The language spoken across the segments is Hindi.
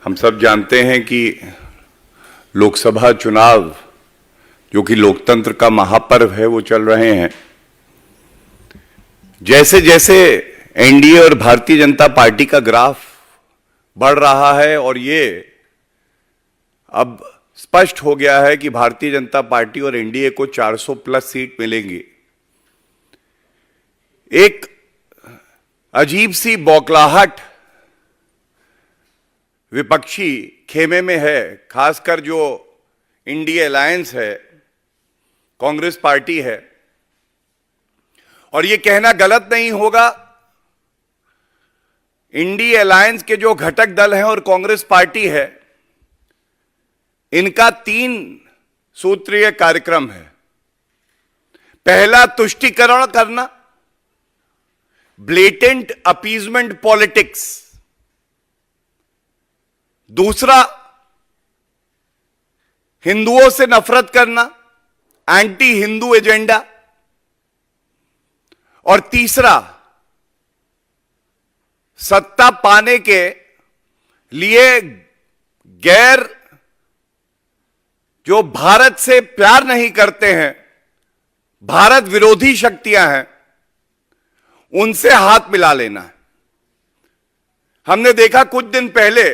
हम सब जानते हैं कि लोकसभा चुनाव जो कि लोकतंत्र का महापर्व है वो चल रहे हैं। जैसे जैसे एनडीए और भारतीय जनता पार्टी का ग्राफ बढ़ रहा है और ये अब स्पष्ट हो गया है कि भारतीय जनता पार्टी और एनडीए को 400 प्लस सीट मिलेंगी। एक अजीब सी बौखलाहट विपक्षी खेमे में है, खासकर जो इंडिया अलायंस है, कांग्रेस पार्टी है। और ये कहना गलत नहीं होगा, इंडिया अलायंस के जो घटक दल हैं और कांग्रेस पार्टी है, इनका 3 सूत्रीय कार्यक्रम है। पहला, तुष्टीकरण करना, ब्लेटेंट अपीजमेंट पॉलिटिक्स। दूसरा, हिंदुओं से नफरत करना, एंटी हिंदू एजेंडा। और तीसरा, सत्ता पाने के लिए गैर जो भारत से प्यार नहीं करते हैं, भारत विरोधी शक्तियां हैं, उनसे हाथ मिला लेना है। हमने देखा कुछ दिन पहले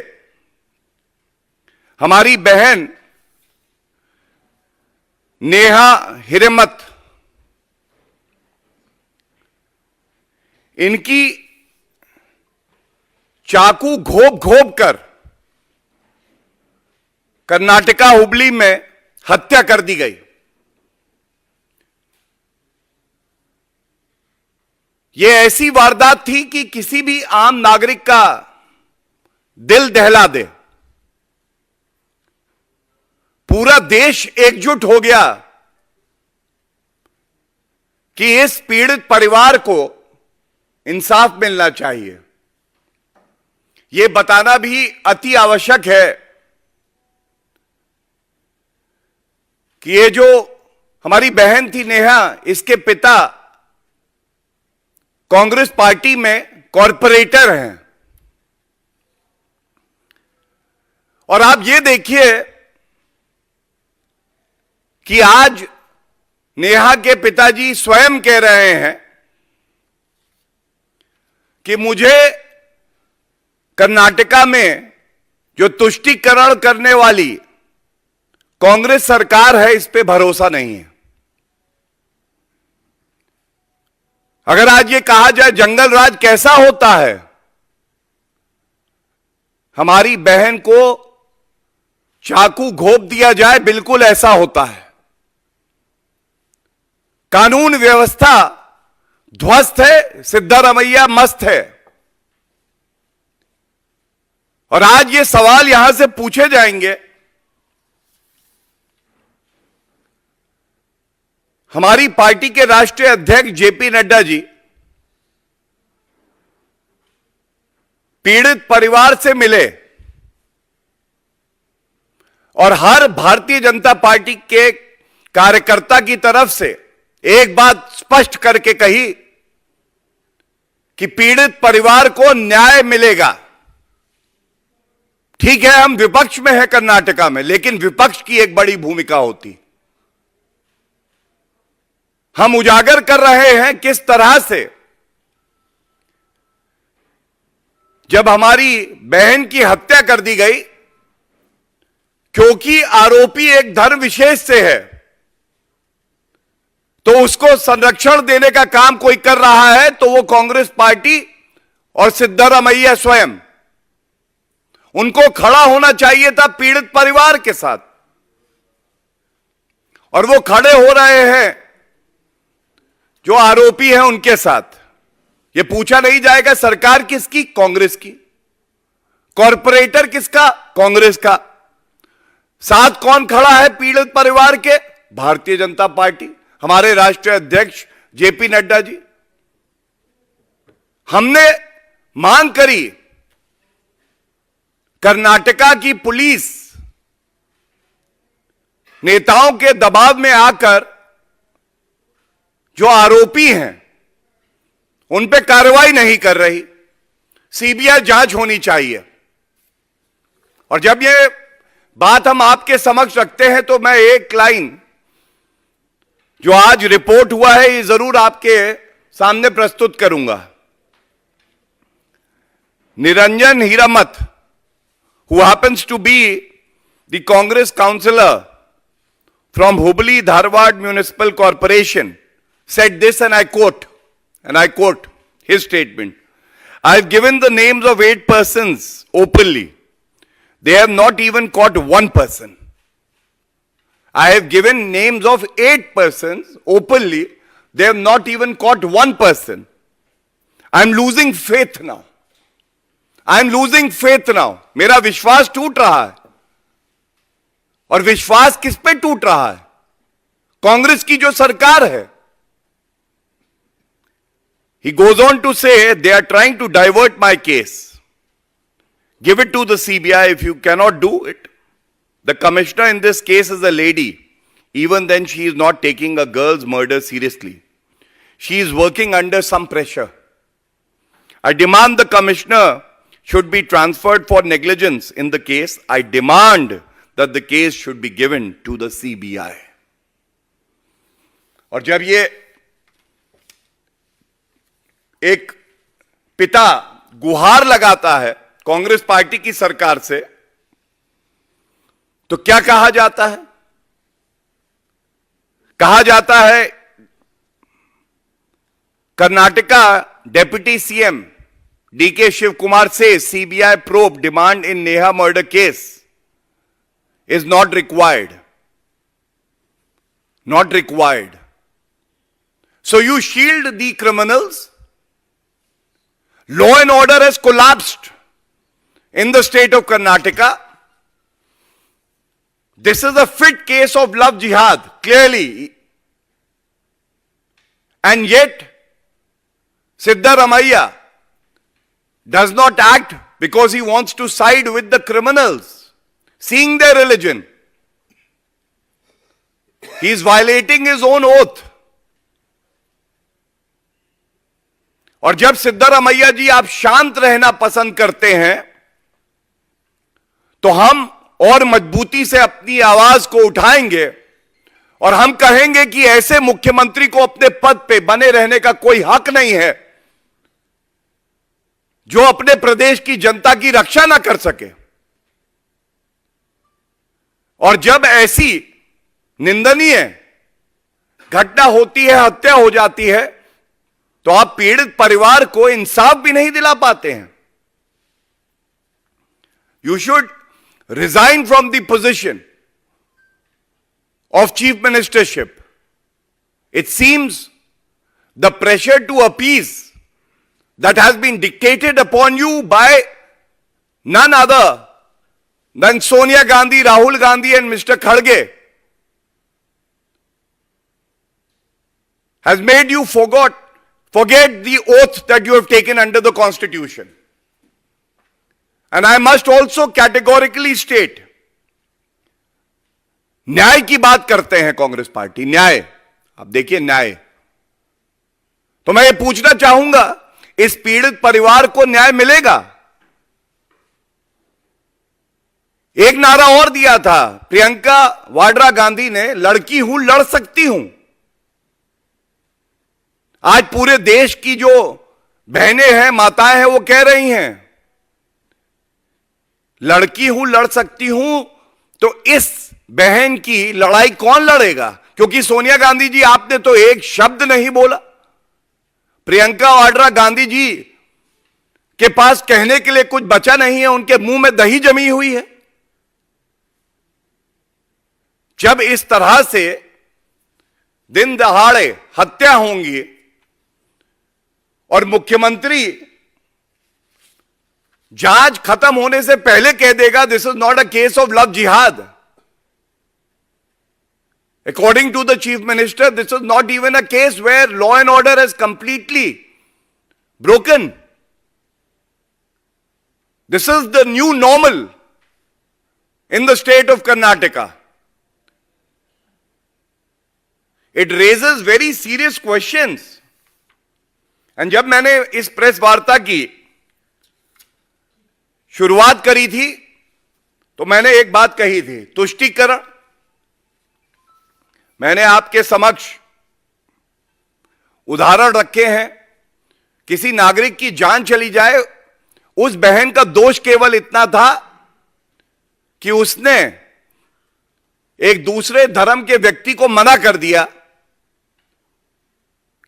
हमारी बहन नेहा हिरेमत, इनकी चाकू घोप घोप कर कर्नाटका हुबली में हत्या कर दी गई। यह ऐसी वारदात थी कि किसी भी आम नागरिक का दिल दहला दे। पूरा देश एकजुट हो गया कि इस पीड़ित परिवार को इंसाफ मिलना चाहिए। यह बताना भी अति आवश्यक है कि ये जो हमारी बहन थी नेहा, इसके पिता कांग्रेस पार्टी में कॉरपोरेटर हैं। और आप ये देखिए कि आज नेहा के पिताजी स्वयं कह रहे हैं कि मुझे कर्नाटका में जो तुष्टीकरण करने वाली कांग्रेस सरकार है, इस पे भरोसा नहीं है। अगर आज ये कहा जाए जंगल राज कैसा होता है, हमारी बहन को चाकू घोप दिया जाए, बिल्कुल ऐसा होता है। कानून व्यवस्था ध्वस्त है, सिद्धारमैया मस्त है। और आज ये सवाल यहां से पूछे जाएंगे, हमारी पार्टी के राष्ट्रीय अध्यक्ष जेपी नड्डा जी पीड़ित परिवार से मिले और हर भारतीय जनता पार्टी के कार्यकर्ता की तरफ से एक बात स्पष्ट करके कही कि पीड़ित परिवार को न्याय मिलेगा। ठीक है, हम विपक्ष में हैं कर्नाटका में, लेकिन विपक्ष की एक बड़ी भूमिका होती। हम उजागर कर रहे हैं किस तरह से जब हमारी बहन की हत्या कर दी गई, क्योंकि आरोपी एक धर्म विशेष से है, तो उसको संरक्षण देने का काम कोई कर रहा है, तो वो कांग्रेस पार्टी और सिद्धारमैया स्वयं। उनको खड़ा होना चाहिए था पीड़ित परिवार के साथ, और वो खड़े हो रहे हैं जो आरोपी हैं उनके साथ। ये पूछा नहीं जाएगा सरकार किसकी? कांग्रेस की। कॉरपोरेटर किसका? कांग्रेस का। साथ कौन खड़ा है पीड़ित परिवार के? भारतीय जनता पार्टी, हमारे राष्ट्रीय अध्यक्ष जेपी नड्डा जी। हमने मांग करी, कर्नाटका की पुलिस नेताओं के दबाव में आकर जो आरोपी हैं उन पे कार्रवाई नहीं कर रही। सीबीआई जांच होनी चाहिए। और जब ये बात हम आपके समक्ष रखते हैं तो मैं एक लाइन जो आज रिपोर्ट हुआ है ये जरूर आपके सामने प्रस्तुत करूंगा। Niranjan हीरामत, who happens to be the Congress councillor from Hubli Dharwad Municipal Corporation, said this, and I quote his statement: I have given the names of 8 persons openly. They have not even caught one person. I have given names of 8 persons openly. They have not even caught one person. I am losing faith now. I am losing faith now. मेरा विश्वास टूट रहा है। और विश्वास किस पे टूट रहा है? कांग्रेस की जो सरकार है। He goes on to say they are trying to divert my case. Give it to the CBI if you cannot do it. The commissioner in this case is a lady. Even then she is not taking a girl's murder seriously. She is working under some pressure. I demand the commissioner should be transferred for negligence in the case. I demand that the case should be given to the CBI. और जब ये एक पिता गुहार लगाता है कांग्रेस पार्टी की सरकार से, तो क्या कहा जाता है? कहा जाता है Karnataka deputy CM DK Shiv Kumar says CBI probe demand in Neha murder case is not required. Not required. So you shield the criminals. Law and order has collapsed in the state of Karnataka. This is a fit case of love jihad, clearly. And yet, Siddaramaiah does not act because he wants to side with the criminals, seeing their religion. He is violating his own oath. और जब सिद्धारमैया जी आप शांत रहना पसंद करते हैं, तो हम और मजबूती से अपनी आवाज को उठाएंगे और हम कहेंगे कि ऐसे मुख्यमंत्री को अपने पद पे बने रहने का कोई हक नहीं है जो अपने प्रदेश की जनता की रक्षा ना कर सके। और जब ऐसी निंदनीय घटना होती है, हत्या हो जाती है, तो आप पीड़ित परिवार को इंसाफ भी नहीं दिला पाते हैं। You should resign from the position of chief ministership. It seems the pressure to appease that has been dictated upon you by none other than Sonia Gandhi, Rahul Gandhi and Mr. Kharge has made you forget the oath that you have taken under the Constitution. And I must also categorically state, न्याय की बात करते हैं कांग्रेस पार्टी, न्याय, आप देखिए न्याय, तो मैं ये पूछना चाहूंगा, इस पीड़ित परिवार को न्याय मिलेगा? एक नारा और दिया था प्रियंका वाड्रा गांधी ने, लड़की हूं लड़ सकती हूं। आज पूरे देश की जो बहनें हैं, माताएं हैं, वो कह रही हैं लड़की हूं लड़ सकती हूं, तो इस बहन की लड़ाई कौन लड़ेगा? क्योंकि सोनिया गांधी जी, आपने तो एक शब्द नहीं बोला। प्रियंका वाड्रा गांधी जी के पास कहने के लिए कुछ बचा नहीं है, उनके मुंह में दही जमी हुई है। जब इस तरह से दिन दहाड़े हत्या होंगी और मुख्यमंत्री जांच खत्म होने से पहले कह देगा this is not a case of love जिहाद, according to the chief minister, this is not even a case where law and order has completely broken. This is the new normal in the state of Karnataka. It raises very serious questions. And जब मैंने इस प्रेस वार्ता की शुरुआत करी थी, तो मैंने एक बात कही थी, तुष्टीकरण। मैंने आपके समक्ष उदाहरण रखे हैं। किसी नागरिक की जान चली जाए, उस बहन का दोष केवल इतना था कि उसने एक दूसरे धर्म के व्यक्ति को मना कर दिया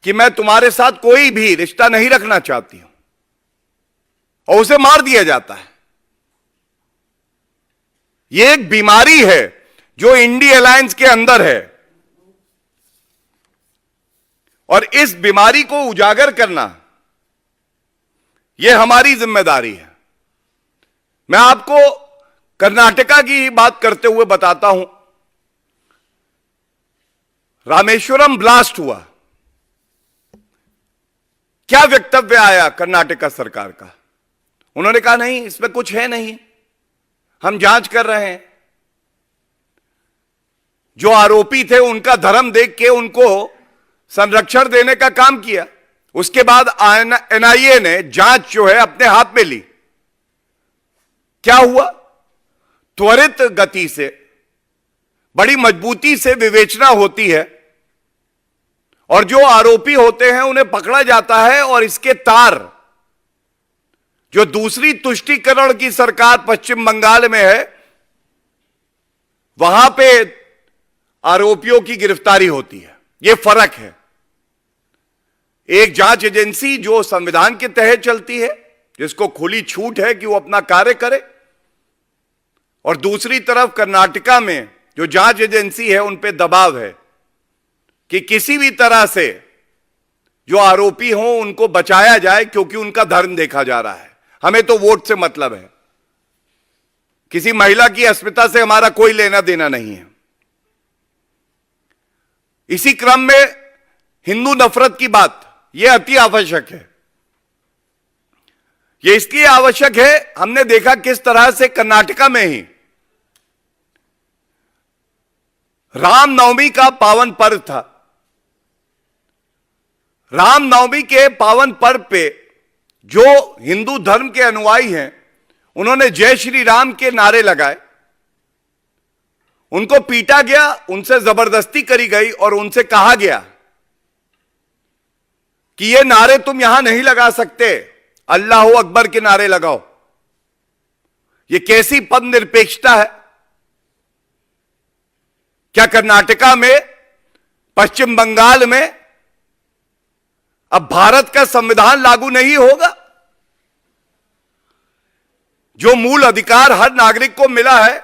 कि मैं तुम्हारे साथ कोई भी रिश्ता नहीं रखना चाहती हूं, और उसे मार दिया जाता है। यह एक बीमारी है जो इंडी अलायंस के अंदर है, और इस बीमारी को उजागर करना यह हमारी जिम्मेदारी है। मैं आपको कर्नाटका की बात करते हुए बताता हूं। रामेश्वरम ब्लास्ट हुआ, क्या वक्तव्य आया कर्नाटका सरकार का? उन्होंने कहा नहीं, इसमें कुछ है नहीं, हम जांच कर रहे हैं। जो आरोपी थे उनका धर्म देख के उनको संरक्षण देने का काम किया। उसके बाद एनआईए ने जांच जो है अपने हाथ में ली। क्या हुआ? त्वरित गति से, बड़ी मजबूती से विवेचना होती है, और जो आरोपी होते हैं उन्हें पकड़ा जाता है। और इसके तार जो दूसरी तुष्टीकरण की सरकार पश्चिम बंगाल में है, वहां पे आरोपियों की गिरफ्तारी होती है। यह फर्क है। एक जांच एजेंसी जो संविधान के तहत चलती है, जिसको खुली छूट है कि वो अपना कार्य करे, और दूसरी तरफ कर्नाटका में जो जांच एजेंसी है उन पे दबाव है कि किसी भी तरह से जो आरोपी हों उनको बचाया जाए, क्योंकि उनका धर्म देखा जा रहा है। हमें तो वोट से मतलब है, किसी महिला की अस्मिता से हमारा कोई लेना देना नहीं है। इसी क्रम में हिंदू नफरत की बात, यह अति आवश्यक है। यह इसलिए आवश्यक है, हमने देखा किस तरह से कर्नाटका में ही रामनवमी का पावन पर्व था। रामनवमी के पावन पर्व पे जो हिंदू धर्म के अनुयायी हैं, उन्होंने जय श्री राम के नारे लगाए, उनको पीटा गया, उनसे जबरदस्ती करी गई, और उनसे कहा गया कि ये नारे तुम यहां नहीं लगा सकते, अल्लाह अकबर के नारे लगाओ। ये कैसी पद निरपेक्षता है? क्या कर्नाटका में, पश्चिम बंगाल में अब भारत का संविधान लागू नहीं होगा? जो मूल अधिकार हर नागरिक को मिला है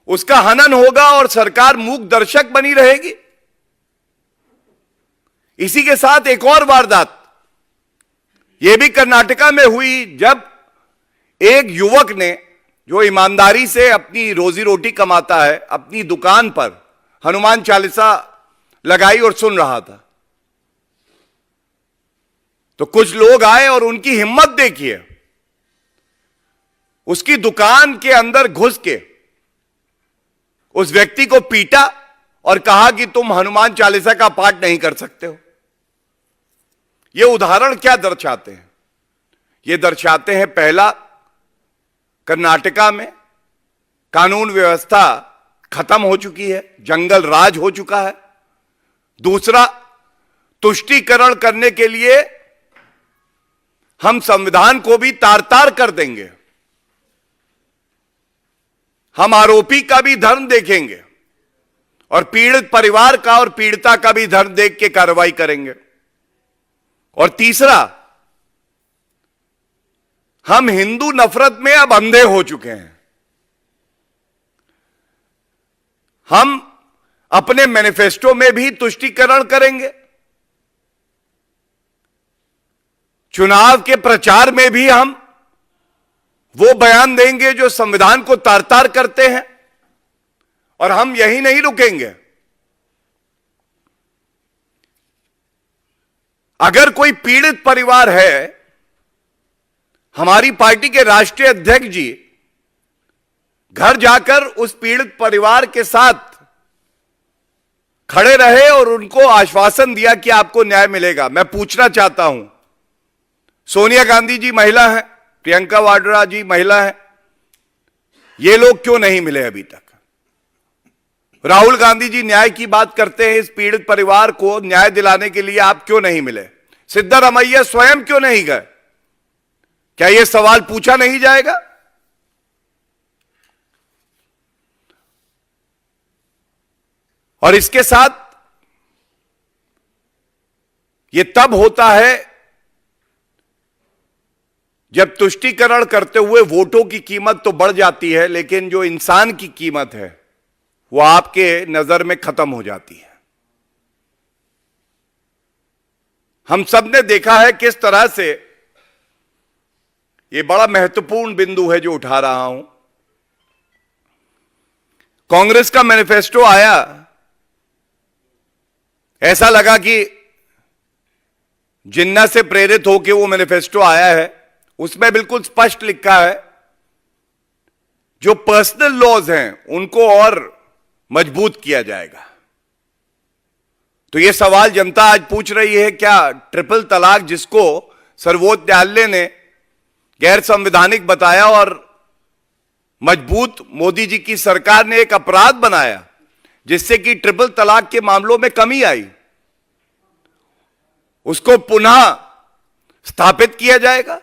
उसका हनन होगा और सरकार मूक दर्शक बनी रहेगी। इसी के साथ एक और वारदात यह भी कर्नाटका में हुई, जब एक युवक ने, जो ईमानदारी से अपनी रोजी रोटी कमाता है, अपनी दुकान पर हनुमान चालीसा लगाई और सुन रहा था, तो कुछ लोग आए और उनकी हिम्मत देखिए, उसकी दुकान के अंदर घुस के उस व्यक्ति को पीटा और कहा कि तुम हनुमान चालीसा का पाठ नहीं कर सकते हो। ये उदाहरण क्या दर्शाते हैं? ये दर्शाते हैं, पहला, कर्नाटका में कानून व्यवस्था खत्म हो चुकी है, जंगल राज हो चुका है। दूसरा, तुष्टीकरण करने के लिए हम संविधान को भी तार तार कर देंगे। हम आरोपी का भी धर्म देखेंगे और पीड़ित परिवार का और पीड़िता का भी धर्म देख के कार्रवाई करेंगे। और तीसरा, हम हिंदू नफरत में अब अंधे हो चुके हैं। हम अपने मैनिफेस्टो में भी तुष्टीकरण करेंगे, चुनाव के प्रचार में भी हम वो बयान देंगे जो संविधान को तार तार करते हैं, और हम यही नहीं रुकेंगे। अगर कोई पीड़ित परिवार है, हमारी पार्टी के राष्ट्रीय अध्यक्ष जी घर जाकर उस पीड़ित परिवार के साथ खड़े रहे और उनको आश्वासन दिया कि आपको न्याय मिलेगा। मैं पूछना चाहता हूं, सोनिया गांधी जी महिला हैं, प्रियंका वाड्रा जी महिला हैं, ये लोग क्यों नहीं मिले अभी तक? राहुल गांधी जी न्याय की बात करते हैं, इस पीड़ित परिवार को न्याय दिलाने के लिए आप क्यों नहीं मिले? सिद्धारमैया स्वयं क्यों नहीं गए? क्या यह सवाल पूछा नहीं जाएगा? और इसके साथ यह तब होता है जब तुष्टीकरण करते हुए वोटों की कीमत तो बढ़ जाती है, लेकिन जो इंसान की कीमत है वो आपके नजर में खत्म हो जाती है। हम सब ने देखा है किस तरह से, यह बड़ा महत्वपूर्ण बिंदु है जो उठा रहा हूं, कांग्रेस का मैनिफेस्टो आया, ऐसा लगा कि जिन्ना से प्रेरित होकर वो मैनिफेस्टो आया है। उसमें बिल्कुल स्पष्ट लिखा है जो पर्सनल लॉज हैं उनको और मजबूत किया जाएगा। तो यह सवाल जनता आज पूछ रही है, क्या ट्रिपल तलाक जिसको सर्वोच्च न्यायालय ने गैर संवैधानिक बताया और मजबूत मोदी जी की सरकार ने एक अपराध बनाया जिससे कि ट्रिपल तलाक के मामलों में कमी आई, उसको पुनः स्थापित किया जाएगा?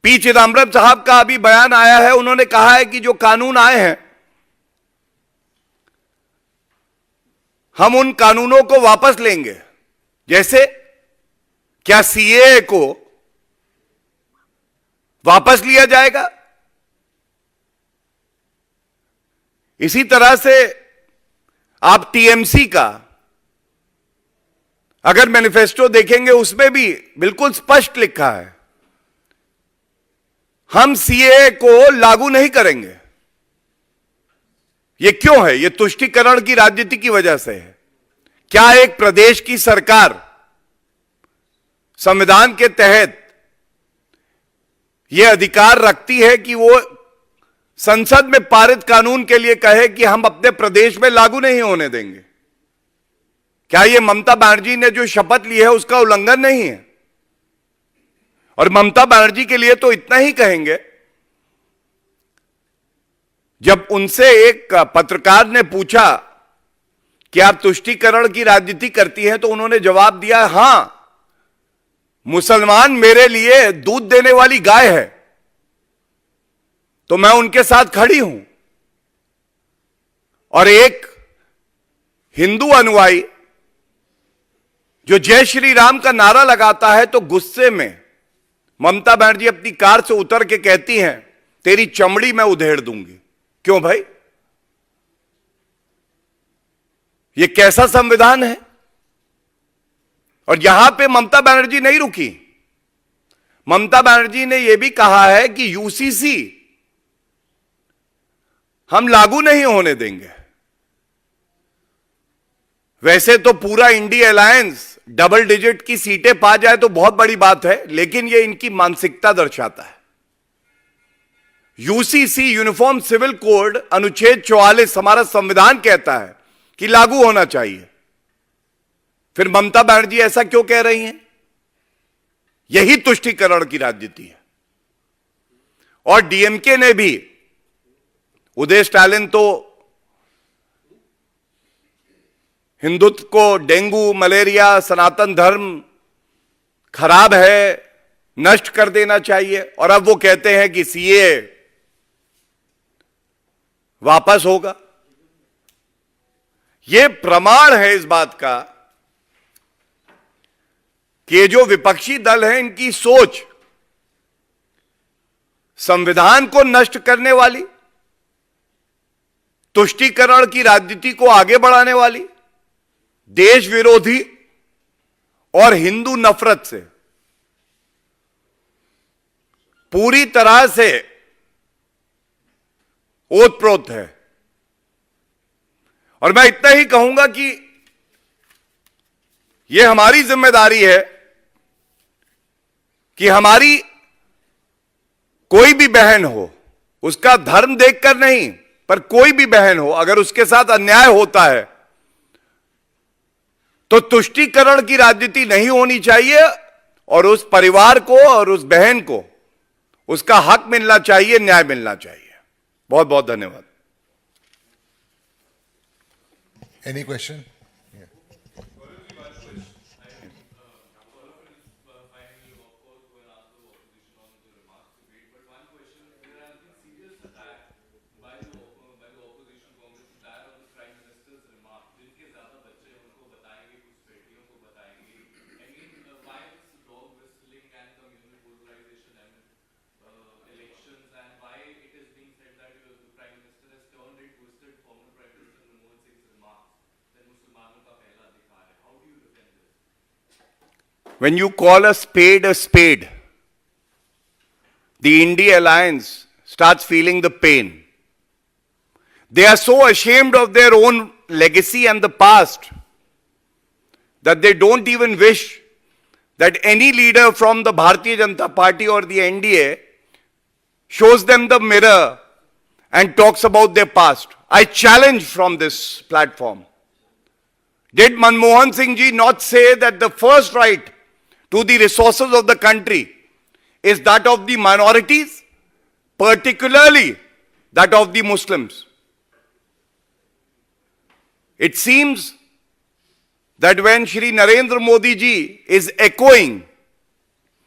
पी चिदम्बरम साहब का अभी बयान आया है, उन्होंने कहा है कि जो कानून आए हैं हम उन कानूनों को वापस लेंगे। जैसे क्या सीएए को वापस लिया जाएगा? इसी तरह से आप टीएमसी का अगर मैनिफेस्टो देखेंगे उसमें भी बिल्कुल स्पष्ट लिखा है हम सीएए को लागू नहीं करेंगे। यह क्यों है? यह तुष्टीकरण की राजनीति की वजह से है। क्या एक प्रदेश की सरकार संविधान के तहत यह अधिकार रखती है कि वो संसद में पारित कानून के लिए कहे कि हम अपने प्रदेश में लागू नहीं होने देंगे? क्या यह ममता बनर्जी ने जो शपथ ली है उसका उल्लंघन नहीं है? और ममता बनर्जी के लिए तो इतना ही कहेंगे, जब उनसे एक पत्रकार ने पूछा कि आप तुष्टीकरण की राजनीति करती हैं, तो उन्होंने जवाब दिया, हां, मुसलमान मेरे लिए दूध देने वाली गाय है तो मैं उनके साथ खड़ी हूं। और एक हिंदू अनुयायी जो जय श्री राम का नारा लगाता है, तो गुस्से में ममता बनर्जी अपनी कार से उतर के कहती हैं, तेरी चमड़ी मैं उधेड़ दूंगी। क्यों भाई? यह कैसा संविधान है? और यहां पे ममता बनर्जी नहीं रुकी। ममता बनर्जी ने यह भी कहा है कि यूसीसी हम लागू नहीं होने देंगे। वैसे तो पूरा इंडिया अलायंस डबल डिजिट की सीटें पा जाए तो बहुत बड़ी बात है, लेकिन यह इनकी मानसिकता दर्शाता है। यूसीसी यूनिफॉर्म सिविल कोड अनुच्छेद 44 हमारा संविधान कहता है कि लागू होना चाहिए। फिर ममता बनर्जी ऐसा क्यों कह रही हैं? यही तुष्टीकरण की राजनीति है। और डीएमके ने भी, उदय स्टालिन तो हिंदुत्व को डेंगू, मलेरिया, सनातन धर्म खराब है, नष्ट कर देना चाहिए, और अब वो कहते हैं कि सीए वापस होगा। यह प्रमाण है इस बात का कि ये जो विपक्षी दल है इनकी सोच संविधान को नष्ट करने वाली, तुष्टीकरण की राजनीति को आगे बढ़ाने वाली, देश विरोधी और हिंदू नफरत से पूरी तरह से ओतप्रोत है। और मैं इतना ही कहूंगा कि यह हमारी जिम्मेदारी है कि हमारी कोई भी बहन हो, उसका धर्म देखकर नहीं, पर कोई भी बहन हो, अगर उसके साथ अन्याय होता है तो तुष्टीकरण की राजनीति नहीं होनी चाहिए और उस परिवार को और उस बहन को उसका हक मिलना चाहिए, न्याय मिलना चाहिए। बहुत बहुत धन्यवाद। Any question? When you call a spade, the India Alliance starts feeling the pain. They are so ashamed of their own legacy and the past that they don't even wish that any leader from the Bharatiya Janata Party or the NDA shows them the mirror and talks about their past. I challenge from this platform. Did Manmohan Singh ji not say that the first right to the resources of the country is that of the minorities, particularly that of the Muslims? It seems that when Shri Narendra Modi ji is echoing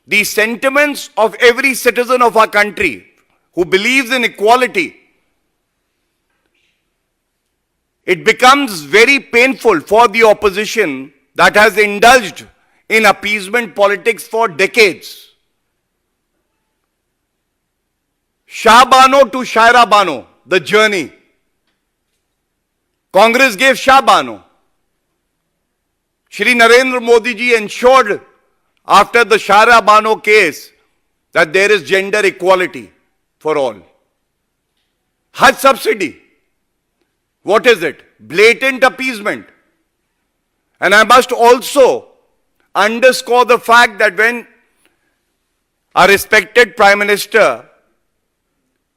the sentiments of every citizen of our country who believes in equality, it becomes very painful for the opposition that has indulged in appeasement politics for decades. Shah Bano to Shaira Bano, the journey. Congress gave Shah Bano. Shri Narendra Modi ji ensured after the Shaira Bano case that there is gender equality for all. Hajj subsidy. What is it? Blatant appeasement. And I must also underscore the fact that when our respected Prime Minister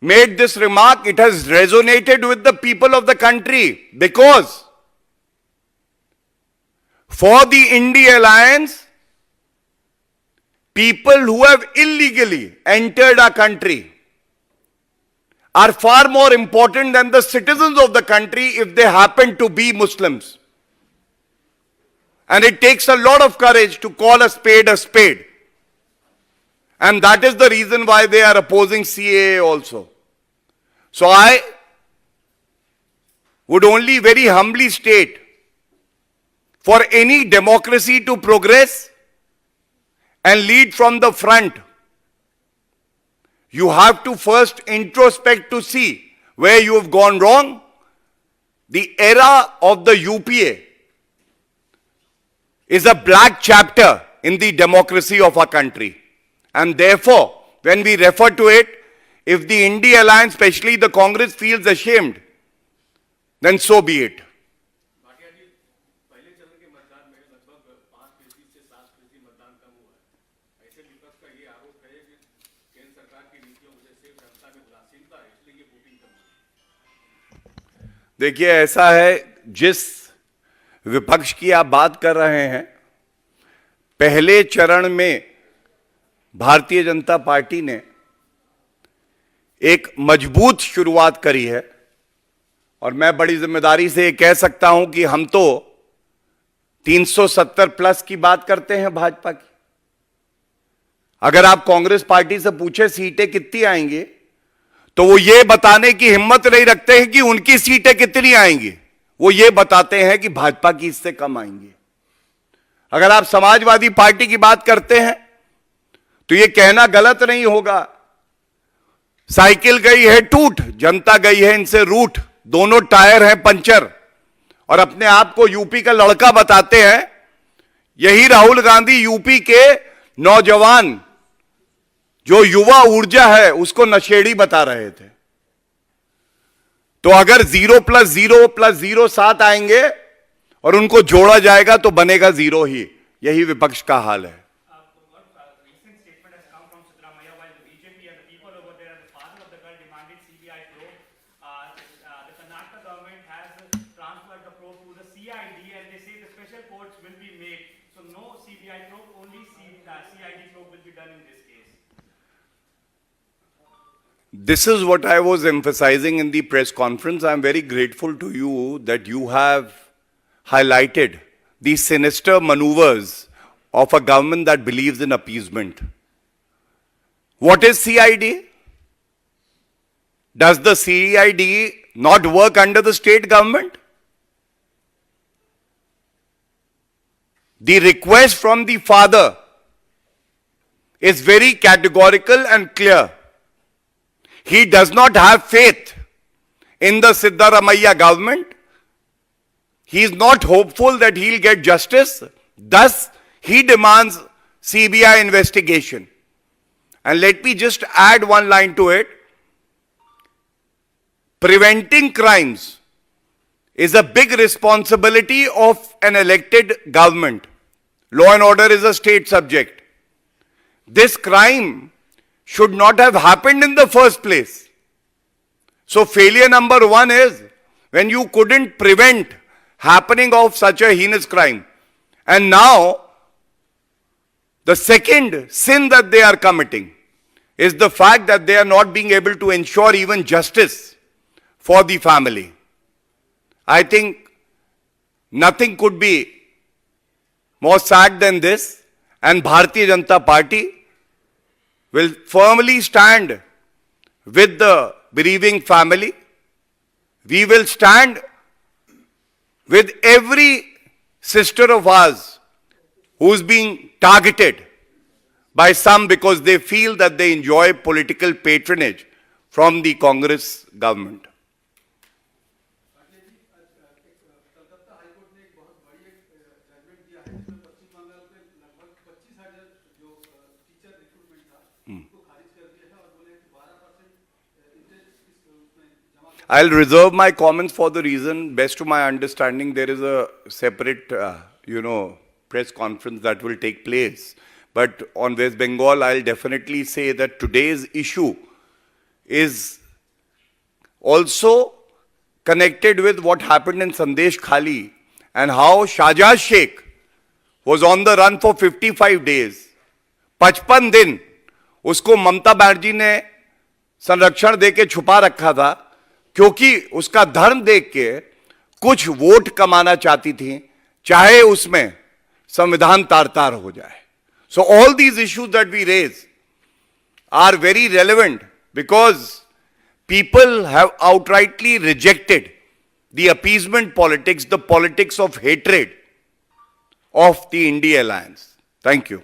made this remark, it has resonated with the people of the country, because for the India Alliance, people who have illegally entered our country are far more important than the citizens of the country if they happen to be Muslims. And it takes a lot of courage to call a spade a spade. And that is the reason why they are opposing CAA also. So I would only very humbly state, for any democracy to progress and lead from the front, you have to first introspect to see where you have gone wrong. The era of the UPA is a black chapter in the democracy of our country. And therefore, when we refer to it, if the India Alliance, especially the Congress, feels ashamed, then so be it. देखिए, ऐसा है, जिस विपक्ष की आप बात कर रहे हैं, पहले चरण में भारतीय जनता पार्टी ने एक मजबूत शुरुआत करी है, और मैं बड़ी जिम्मेदारी से कह सकता हूं कि हम तो 370 प्लस की बात करते हैं भाजपा की। अगर आप कांग्रेस पार्टी से पूछे सीटें कितनी आएंगी, तो वो ये बताने की हिम्मत नहीं रखते हैं कि उनकी सीटें कितनी आएंगी, वो ये बताते हैं कि भाजपा की इससे कम आएंगी। अगर आप समाजवादी पार्टी की बात करते हैं तो ये कहना गलत नहीं होगा, साइकिल गई है टूट, जनता गई है इनसे रूठ, दोनों टायर हैं पंचर, और अपने आप को यूपी का लड़का बताते हैं। यही राहुल गांधी यूपी के नौजवान, जो युवा ऊर्जा है, उसको नशेड़ी बता रहे थे। तो अगर 0 + 0 + 0 7 आएंगे और उनको जोड़ा जाएगा तो बनेगा 0 ही। यही विपक्ष का हाल है। CID probe will be done in this case? This is what I was emphasizing in the press conference. I'm very grateful to you that you have highlighted the sinister maneuvers of a government that believes in appeasement. What is CID? Does the CID not work under the state government? The request from the father is very categorical and clear. He does not have faith in the Siddaramaiah government. He is not hopeful that he'll get justice. Thus, he demands CBI investigation. And let me just add one line to it. Preventing crimes is a big responsibility of an elected government. Law and order is a state subject. This crime should not have happened in the first place. So failure number one is when you couldn't prevent happening of such a heinous crime. And now, the second sin that they are committing is the fact that they are not being able to ensure even justice for the family. I think nothing could be more sad than this, and Bharatiya Janata Party will firmly stand with the bereaving family. We will stand with every sister of ours who's being targeted by some because they feel that they enjoy political patronage from the Congress government. Calcutta high court ने एक बहुत बड़ी जजमेंट दिया है जिसमें पश्चिम बंगाल के लगभग 25,000 जो टीचर रिक्रूटमेंट था उसको खारिज कर दिया है और बोले कि 12% इंटरेस्ट उसमें जमा I'll reserve my comments for the reason, best to my understanding, there is a separate, press conference that will take place. But on West Bengal, I'll definitely say that today's issue is also connected with what happened in Sandesh Khali and how Shahjaz Sheikh was on the run for 55 days. 55 दिन उसको ममता बनर्जी ने संरक्षण देके छुपा रखा था क्योंकि उसका धर्म देख के कुछ वोट कमाना चाहती थी, चाहे उसमें संविधान तार-तार हो जाए. So all these issues that we raise are very relevant because people have outrightly rejected the appeasement politics, the politics of hatred of the India alliance. Thank you.